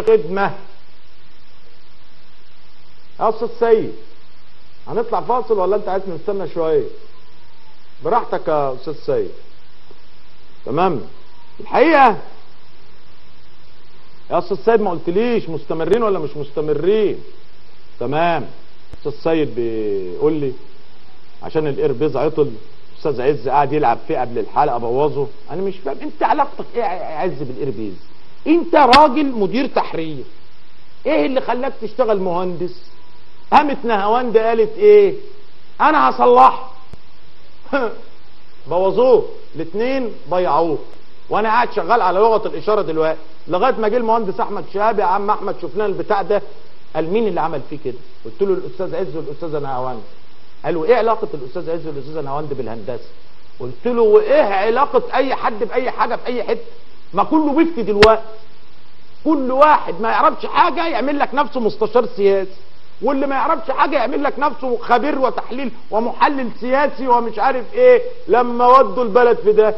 خدمة يا استاذ سيد. هنطلع فاصل ولا انت عايز نستنى شويه؟ براحتك يا استاذ سيد. تمام. الحقيقه يا استاذ سيد ما قلتليش مستمرين ولا مش مستمرين. تمام. استاذ سيد بيقول لي عشان الايربيز عطل، استاذ عز قاعد يلعب فيه قبل الحلقه بوظه. انا مش فاهم انت علاقتك ايه يا عز بالايربيز؟ انت راجل مدير تحرير، ايه اللي خلاك تشتغل مهندس؟ قامت نهاوند قالت ايه؟ انا هصلحه. بوظوه الاثنين، ضيعوه. وانا قاعد شغال على لغه الاشاره دلوقتي لغايه ما جه المهندس احمد شهاب. يا عم احمد شفنا البتاع ده. قال مين اللي عمل فيه كده؟ قلت له الاستاذ عز والاستاذه نهاوند. قالوا ايه علاقه الاستاذ عز والاستاذه نهاوند بالهندسه؟ قلت له وايه علاقه اي حد باي حاجه في اي حته؟ ما كله بيفتي دلوقتي. كل واحد ما يعرفش حاجه يعمل لك نفسه مستشار سياسي، واللي ما يعرفش حاجه يعمل لك نفسه خبير وتحليل ومحلل سياسي ومش عارف ايه. لما ودوا البلد في ده